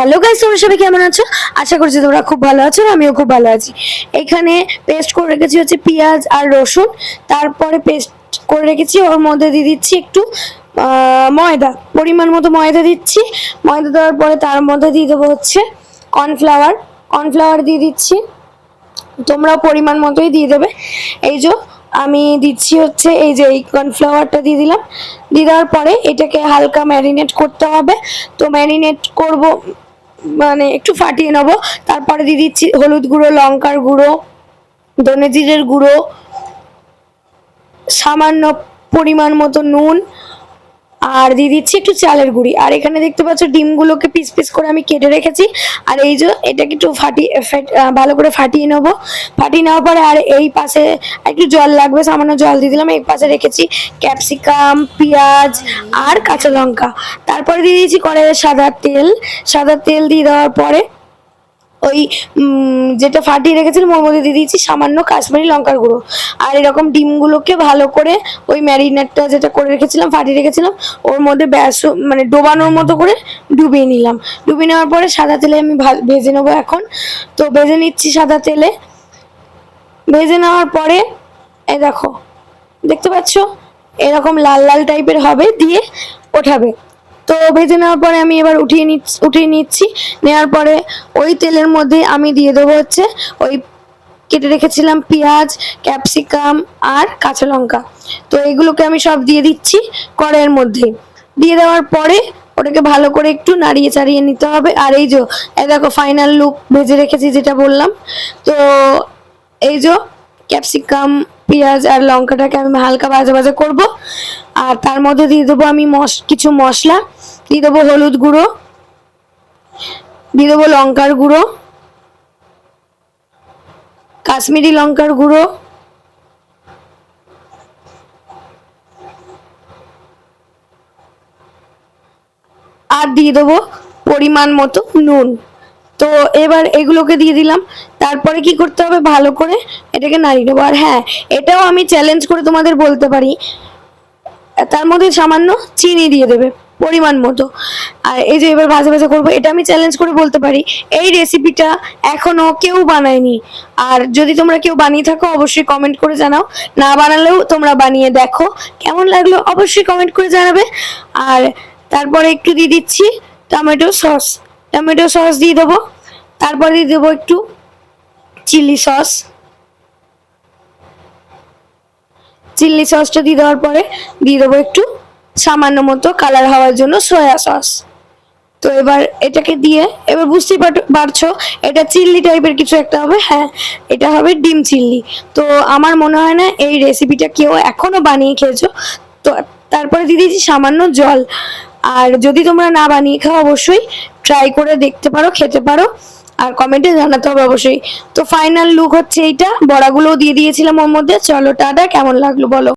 Hello guys, তোমরা সবাই কেমন আছো? আশা করছি তোমরা খুব ভালো আছো, আমিও খুব ভালো আছি। এখানে পেস্ট করে রেখেছি হচ্ছে পেঁয়াজ আর রসুন। তারপরে পেস্ট করে রেখেছি, ওর মধ্যে দিয়ে দিচ্ছি একটু ময়দা, পরিমাণ মতো ময়দা দিচ্ছি। ময়দা দেওয়ার পরে তার মধ্যে দিয়ে দেবো হচ্ছে কর্নফ্লাওয়ার। কর্নফ্লাওয়ার দিয়ে দিচ্ছি, তোমরা পরিমাণ মতোই দিয়ে দেবে। এই যে আমি দিচ্ছি হচ্ছে এই যে এই কর্নফ্লাওয়ারটা দিয়ে দিলাম। দিয়ে দেওয়ার পরে এটাকে হালকা ম্যারিনেট করতে হবে। তো ম্যারিনেট করব মানে একটু ফাটিয়ে নেবো। তারপরে দিয়ে দিচ্ছি হলুদ গুঁড়ো, লঙ্কার গুঁড়ো, ধনে জিরের গুঁড়ো, সামান্য পরিমাণ মতো নুন, আর দিয়ে দিচ্ছি একটু চালের গুঁড়ি। আর এখানে দেখতে পাচ্ছ ডিমগুলোকে পিস পিস করে আমি কেটে রেখেছি। আর এই যে এটাকে একটু ভালো করে ফাটিয়ে নেবো। ফাটিয়ে নেওয়ার পরে আর এই পাশে একটু জল লাগবে, সামান্য জল দিয়ে দিলাম। এই পাশে রেখেছি ক্যাপসিকাম, পেঁয়াজ আর কাঁচা লঙ্কা। তারপরে দিয়ে দিয়েছি কড়াইয়ে সাদা তেল। সাদা তেল দিয়ে দেওয়ার পরে ওই যেটা ফাটিয়ে রেখেছিলাম ওর মধ্যে দিয়ে দিয়েছি সামান্য কাশ্মীরি লঙ্কার গুঁড়ো। আর এরকম ডিমগুলোকে ভালো করে ওই ম্যারিনেটটা যেটা করে রেখেছিলাম, ফাটিয়ে রেখেছিলাম, ওর মধ্যে মানে ডোবানোর মতো করে ডুবিয়ে নিলাম। ডুবিয়ে নেওয়ার পরে সাদা তেলে আমি ভেজে নেবো এখন। তো ভেজে নিচ্ছি সাদা তেলে। ভেজে নেওয়ার পরে এই দেখো, দেখতে পাচ্ছ এরকম লাল লাল টাইপের হবে, দিয়ে ওঠাবে। তো ভেজে নেওয়ার পরে আমি এবার উঠিয়ে নিচ্ছি। নেওয়ার পরে ওই তেলের মধ্যে আমি দিয়ে দেবো হচ্ছে ওই কেটে রেখেছিলাম পেঁয়াজ, ক্যাপসিকাম আর কাঁচা লঙ্কা। তো এগুলোকে আমি সব দিয়ে দিচ্ছি কড়াইয়ের মধ্যে। দিয়ে দেওয়ার পরে ওটাকে ভালো করে একটু নাড়িয়ে চাড়িয়ে নিতে হবে। আর এই যে দেখো ফাইনাল লুক ভেজে রেখেছি যেটা বললাম। তো এই যে ক্যাপসিকাম, পেঁয়াজ আর লঙ্কাটাকে আমি হালকা ভাজা ভাজা করবো। আর তার মধ্যে দিয়ে দেবো আমি কিছু মশলা। দিয়ে দেবো হলুদ গুঁড়ো, দিয়ে দেবো লঙ্কার গুঁড়ো, কাশ্মীরি লঙ্কার গুঁড়ো, আর দিয়ে দেবো পরিমাণ মতো নুন। তো এবার এগুলোকে দিয়ে দিলাম। তারপরে কি করতে হবে, ভালো করে এটাকে নাড়িয়ে নেবো। আর হ্যাঁ, এটাও আমি চ্যালেঞ্জ করে তোমাদের বলতে পারি, তার মধ্যে সামান্য চিনি দিয়ে দেবে পরিমাণ মতো। আর এই যে এবার ভাজা ভাজা করবো, এটা আমি চ্যালেঞ্জ করে বলতে পারি এই রেসিপিটা এখনো কেউ বানায়নি। আর যদি তোমরা কেউ বানিয়ে থাকো অবশ্যই কমেন্ট করে জানাও, না বানালেও তোমরা বানিয়ে দেখো, কেমন লাগলো অবশ্যই কমেন্ট করে জানাবে। আর তারপরে একটু দিয়ে দিচ্ছি টমেটো সস। টমেটো সস দিয়ে দেবো। তারপরে দিয়ে দেবো একটু চিলি সস। চিলি সসটা দিয়ে দেওয়ার পরে দিয়ে দেবো একটু সামান্য মতো কালার হওয়ার জন্য সয়া সস। তো এবার এটাকে দিয়ে এবার বুঝতেই পারছো এটা চিল্লি টাইপের কিছু একটা হবে। হ্যাঁ, এটা হবে ডিম চিল্লি। তো আমার মনে হয় না এই রেসিপিটা কেউ এখনো বানিয়ে খেয়েছো। তো তারপরে দিয়ে দিয়েছি সামান্য জল। আর যদি তোমরা না বানিয়ে খাও অবশ্যই ট্রাই করে দেখতে পারো, খেতে পারো, আর কমেন্টে জানাতে হবে অবশ্যই। তো ফাইনাল লুক হচ্ছে এইটা। বড়াগুলোও দিয়ে দিয়েছিলাম ওর মধ্যে। চলো টাটা, কেমন লাগলো বলো।